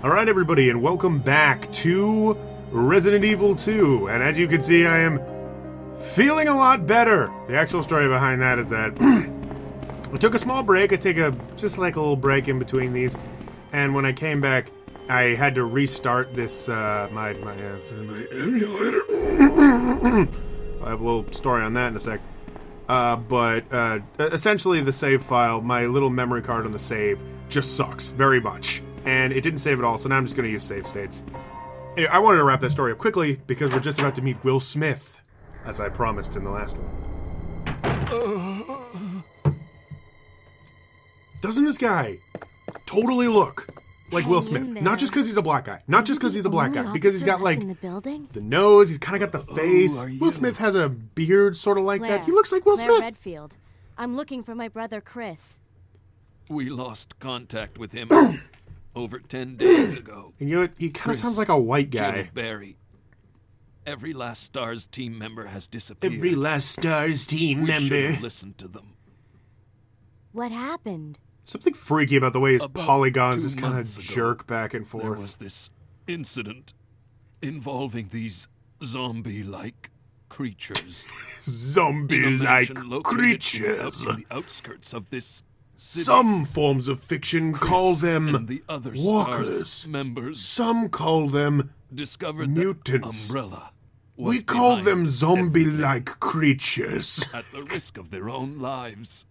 Alright everybody, and welcome back to Resident Evil 2. And as you can see, I am feeling a lot better. The actual story behind that is that I took a small break. I take just like a little break in between these. And when I came back, I had to restart this, my emulator. I'll have a little story on that in a sec. But essentially the save file, my little memory card on the save, just sucks very much. And it didn't save at all, so now I'm just going to use save states. Anyway, I wanted to wrap that story up quickly, because we're just about to meet Will Smith, as I promised in the last one. Doesn't this guy totally look like Will Smith? Not just because he's a black guy. Not just because he's a black guy. Because he's got, like, the nose, he's kind of got the face. Will Smith has a beard sort of like that. He looks like Will Smith. Redfield. I'm looking for my brother, Chris. We lost contact with him over 10 days ago. And you know what? He kind of sounds like a white guy. Jim Barry. Every last STARS team member has disappeared. Every last STARS team We should member. have listened to them. What happened? Something freaky about the way his About polygons 2 just kind of months ago, jerk back and There forth. was this incident involving these zombie-like creatures. Zombie-like In a mansion located creatures. in the outskirts of this city. Some forms of fiction Chris call them and the other walkers. STARS members Some call them discovered mutants. that Umbrella was We call behind them zombie-like creatures. at the risk of their own lives.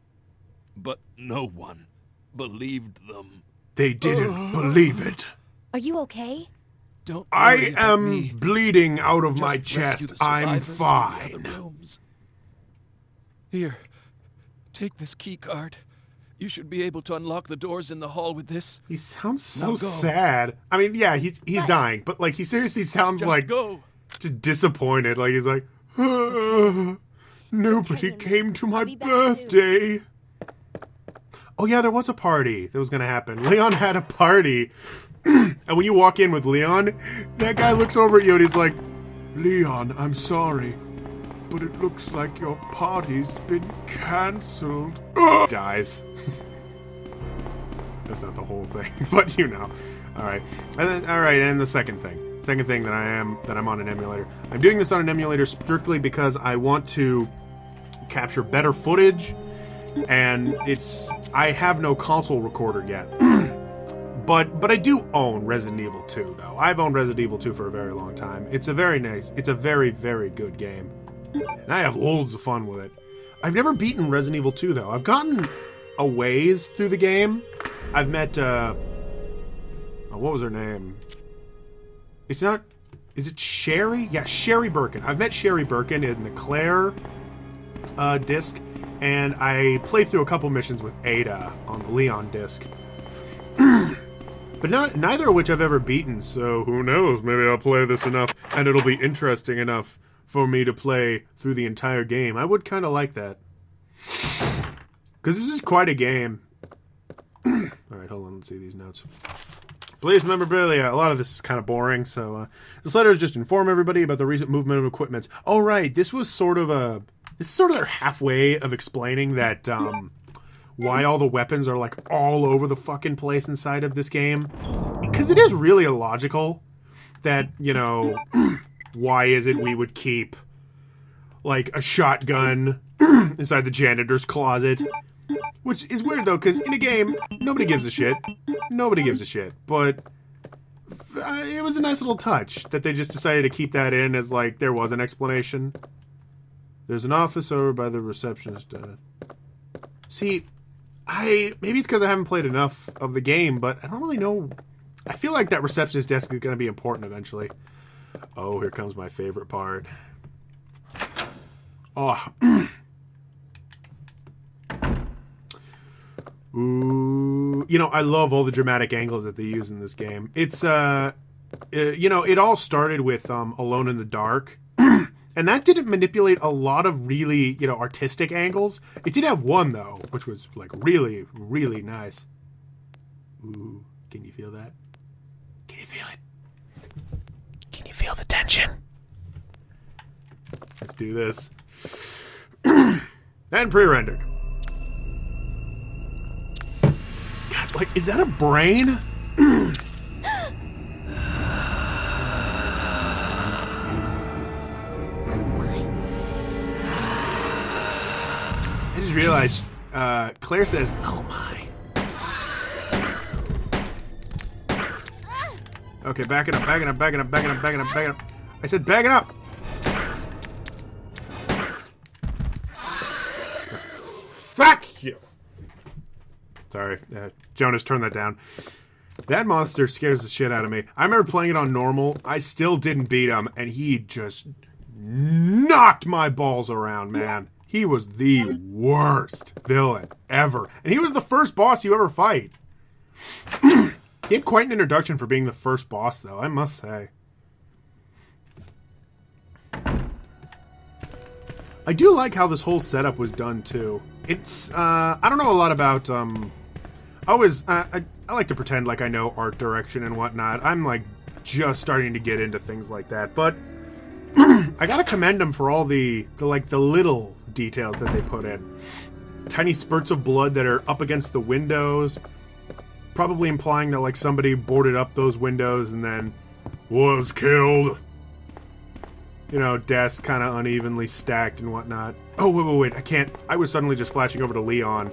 But no one believed them. They didn't believe it. Are you okay? Don't I worry about am me. bleeding out of Just my rescue chest. the I'm survivors in the fine. other rooms. Here, take this key card. You should be able to unlock the doors in the hall with this. He sounds so Now go. sad. I mean, yeah, he's dying, but like he seriously sounds Just like go. just disappointed. Like he's like, nobody hang in came there. to my I'll be back birthday. Oh yeah, there was a party that was gonna happen. Leon had a party, and when you walk in with Leon, that guy looks over at you and he's like, Leon, I'm sorry, but it looks like your party's been cancelled. Dies. That's not the whole thing, but you know. All right, and the second thing that I'm on an emulator. I'm doing this on an emulator strictly because I want to capture better footage, and I have no console recorder yet. But I do own Resident Evil 2 though. I've owned Resident Evil 2 for a very long time. It's a very, very good game. And I have loads of fun with it. I've never beaten Resident Evil 2 though. I've gotten a ways through the game. I've met what was her name? Is it Sherry? Yeah, Sherry Birkin. I've met Sherry Birkin in the Claire disc, and I played through a couple missions with Ada on the Leon disc. But neither of which I've ever beaten, so who knows? Maybe I'll play this enough, and it'll be interesting enough for me to play through the entire game. I would kind of like that. Because this is quite a game. Alright, hold on, let's see these notes. Please memorabilia. A lot of this is kind of boring, so this letter is just to inform everybody about the recent movement of equipment. Oh, right, this is sort of their halfway of explaining that, why all the weapons are, like, all over the fucking place inside of this game. Because it is really illogical that, you know, why is it we would keep, like, a shotgun inside the janitor's closet? Which is weird, though, because in a game, nobody gives a shit. Nobody gives a shit. But it was a nice little touch that they just decided to keep that in as, like, there was an explanation. There's an office over by the receptionist. See, maybe it's because I haven't played enough of the game, but I don't really know. I feel like that receptionist desk is going to be important eventually. Oh, here comes my favorite part. Oh. Ooh. You know, I love all the dramatic angles that they use in this game. It's, you know, it all started with Alone in the Dark. And that didn't manipulate a lot of really, you know, artistic angles. It did have one, though, which was, like, really, really nice. Ooh, can you feel that? Can you feel it? Can you feel the tension? Let's do this. And pre-rendered. God, like, is that a brain? just realized Claire says, "Oh my." Okay, backing up. I said backing up. Fuck you. Sorry, Jonas, turn that down. That monster scares the shit out of me. I remember playing it on normal. I still didn't beat him, and he just knocked my balls around, man. He was the worst villain ever. And he was the first boss you ever fight. He had quite an introduction for being the first boss, though, I must say. I do like how this whole setup was done, too. It's, I don't know a lot about, I like to pretend like I know art direction and whatnot. I'm, like, just starting to get into things like that. But I gotta commend them for all the little details that they put in. Tiny spurts of blood that are up against the windows. Probably implying that, like, somebody boarded up those windows and then was killed. You know, desks kind of unevenly stacked and whatnot. Oh, wait, I can't. I was suddenly just flashing over to Leon.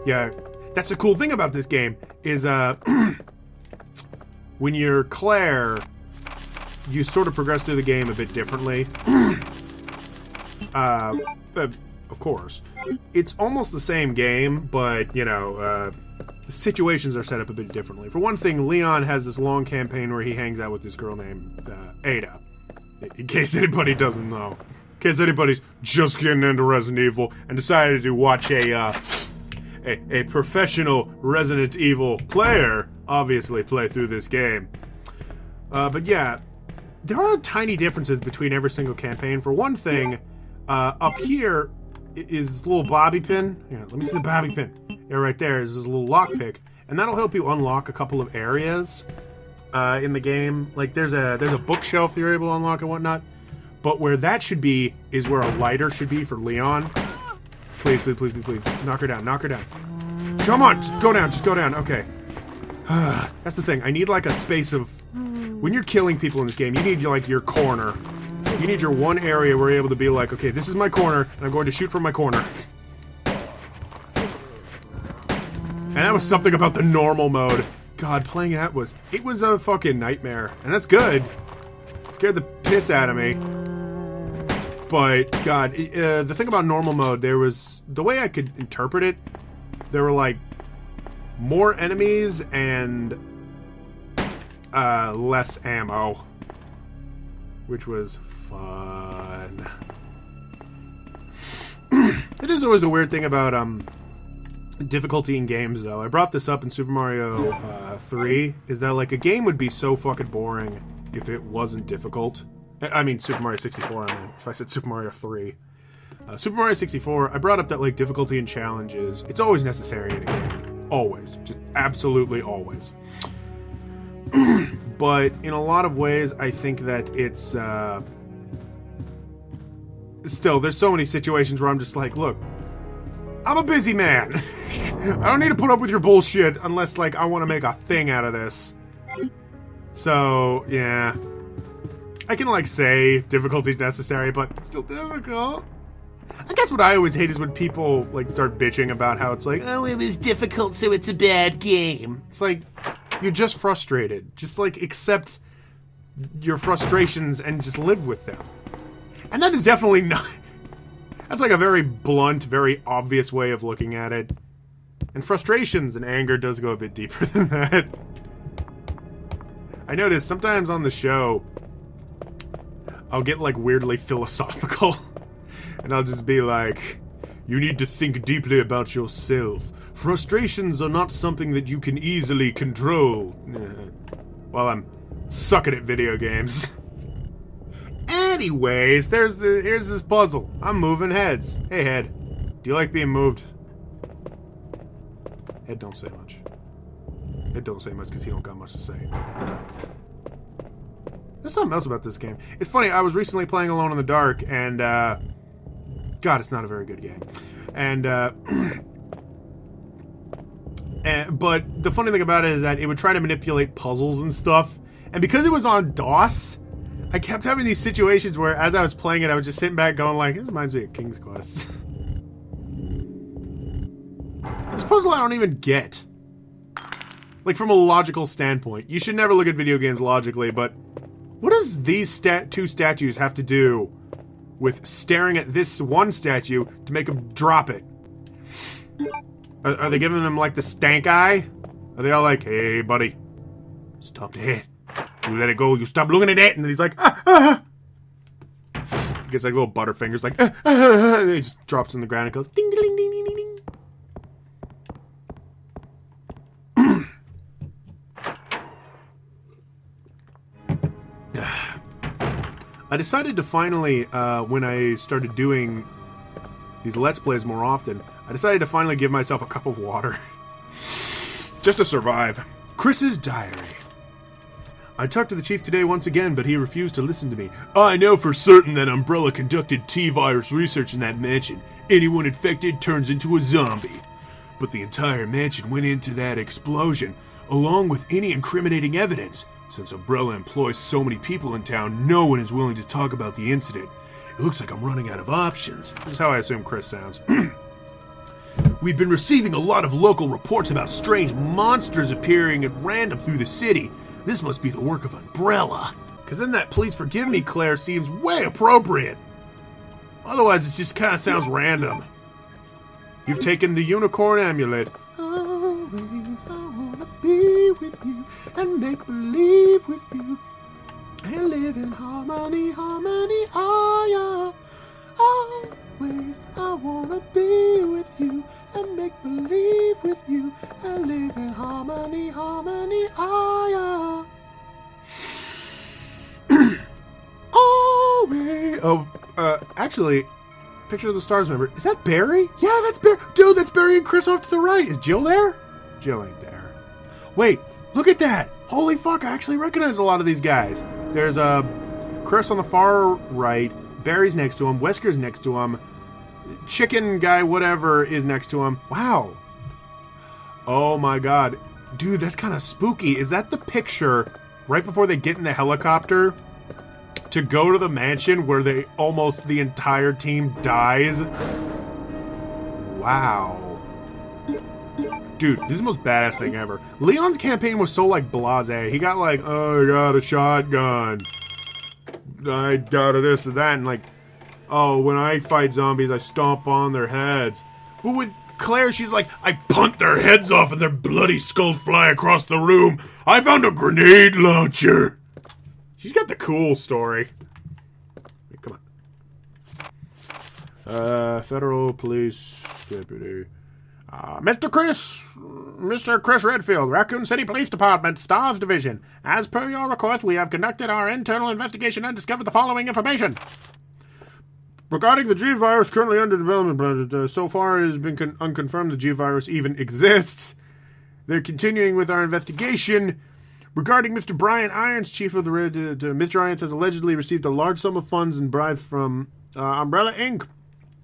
Yeah, that's the cool thing about this game, is, when you're Claire, you sort of progress through the game a bit differently. Of course. It's almost the same game, but, you know, the situations are set up a bit differently. For one thing, Leon has this long campaign where he hangs out with this girl named Ada. In case anybody doesn't know. In case anybody's just getting into Resident Evil and decided to watch a professional Resident Evil player obviously play through this game. But yeah, there are tiny differences between every single campaign. For one thing, up here is a little bobby pin. Yeah, let me see the bobby pin. Yeah, right there is this little lockpick, and that'll help you unlock a couple of areas in the game. Like there's a bookshelf you're able to unlock and whatnot. But where that should be is where a lighter should be for Leon. Please. Knock her down. Come on, just go down. Okay. That's the thing. I need like a space of... When you're killing people in this game, you need like your corner. You need your one area where you're able to be like, okay, this is my corner, and I'm going to shoot from my corner. And that was something about the normal mode. God, playing that was... It was a fucking nightmare. And that's good. It scared the piss out of me. But, God, the thing about normal mode, there was... The way I could interpret it, there were, like, more enemies and less ammo. Which was fun. It is always a weird thing about, difficulty in games, though. I brought this up in Super Mario 3, is that, like, a game would be so fucking boring if it wasn't difficult. I mean, Super Mario 64, I mean, if I said Super Mario 3. Super Mario 64, I brought up that, like, difficulty and challenges, it's always necessary in a game. Always. Just absolutely always. But in a lot of ways, I think that it's, still, there's so many situations where I'm just like, look, I'm a busy man. I don't need to put up with your bullshit unless, like, I want to make a thing out of this. So, yeah. I can, like, say difficulty's necessary, but it's still difficult. I guess what I always hate is when people, like, start bitching about how it's like, oh, it was difficult, so it's a bad game. It's like, you're just frustrated. Just, like, accept your frustrations and just live with them. And that is definitely not... That's like a very blunt, very obvious way of looking at it. And frustrations and anger does go a bit deeper than that. I notice sometimes on the show, I'll get like weirdly philosophical. And I'll just be like, you need to think deeply about yourself. Frustrations are not something that you can easily control. While I'm sucking at video games. Anyways, here's this puzzle. I'm moving heads. Hey, Head. Do you like being moved? Head don't say much. Head don't say much because he don't got much to say. There's something else about this game. It's funny, I was recently playing Alone in the Dark, and, God, it's not a very good game. And, but the funny thing about it is that it would try to manipulate puzzles and stuff. And because it was on DOS... I kept having these situations where, as I was playing it, I was just sitting back going like, this reminds me of King's Quest. This puzzle I don't even get. Like, from a logical standpoint. You should never look at video games logically, but what does these two statues have to do with staring at this one statue to make him drop it? Are they giving him, like, the stank eye? Are they all like, hey, buddy, stop that. You let it go, you stop looking at it. And then he's like, He gets, like, little butterfingers, like, and he just drops on the ground and goes, ding, ding, ding, ding, ding, ding. I decided to finally, when I started doing these Let's Plays more often, I decided to finally give myself a cup of water. Just to survive. Chris's diary. I talked to the chief today once again, but he refused to listen to me. I know for certain that Umbrella conducted T-virus research in that mansion. Anyone infected turns into a zombie. But the entire mansion went into that explosion, along with any incriminating evidence. Since Umbrella employs so many people in town, no one is willing to talk about the incident. It looks like I'm running out of options. This is how I assume Chris sounds. We've been receiving a lot of local reports about strange monsters appearing at random through the city. This must be the work of Umbrella. Because then that please forgive me, Claire, seems way appropriate. Otherwise, it just kind of sounds random. You've taken the unicorn amulet. Always I wanna be with you and make believe with you and live in harmony, harmony, oh yeah. Always I wanna be with you and make believe with you and live in harmony, harmony, oh yeah. Always. Actually, Picture of the Stars member. Is that Barry? Yeah, that's Barry. Dude, that's Barry and Chris off to the right. Is Jill there? Jill ain't there. Wait, look at that. Holy fuck, I actually recognize a lot of these guys. There's Chris on the far right. Barry's next to him. Wesker's next to him. Chicken guy, whatever, is next to him. Wow. Oh my god. Dude, that's kind of spooky. Is that the picture right before they get in the helicopter to go to the mansion where almost the entire team dies? Wow. Dude, this is the most badass thing ever. Leon's campaign was so, like, blasé. He got, like, oh, I got a shotgun. I got a this and that. And, like, oh, when I fight zombies, I stomp on their heads. But with Claire, she's like, I punt their heads off and their bloody skulls fly across the room. I found a grenade launcher. She's got the cool story. Wait, come on. Federal Police Deputy. Mr. Chris Redfield, Raccoon City Police Department, Stars Division. As per your request, we have conducted our internal investigation and discovered the following information. Regarding the G virus currently under development, so far it has been unconfirmed the G virus even exists. They're continuing with our investigation. Regarding Mr. Brian Irons, chief of the Mr. Irons has allegedly received a large sum of funds and bribes from Umbrella Inc.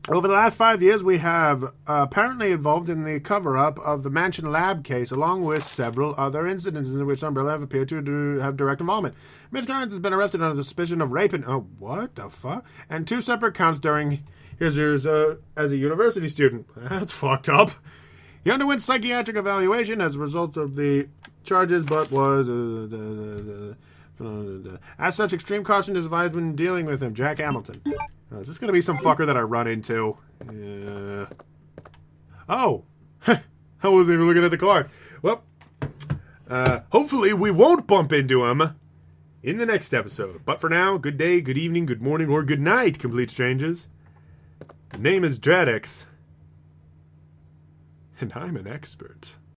Over the last 5 years, we have apparently involved in the cover-up of the Mansion Lab case, along with several other incidents in which Umbrella have appeared to have direct involvement. Mr. Irons has been arrested under the suspicion of rape and... Oh, what the fuck? And 2 separate counts during his years as a university student. That's fucked up. He underwent psychiatric evaluation as a result of the charges, but was... as such, extreme caution is advised when dealing with him. Jack Hamilton. Is this going to be some fucker that I run into? Oh! I wasn't even looking at the card. Well, hopefully we won't bump into him in the next episode. But for now, good day, good evening, good morning, or good night, complete strangers. The name is Jradgex. And I'm an expert.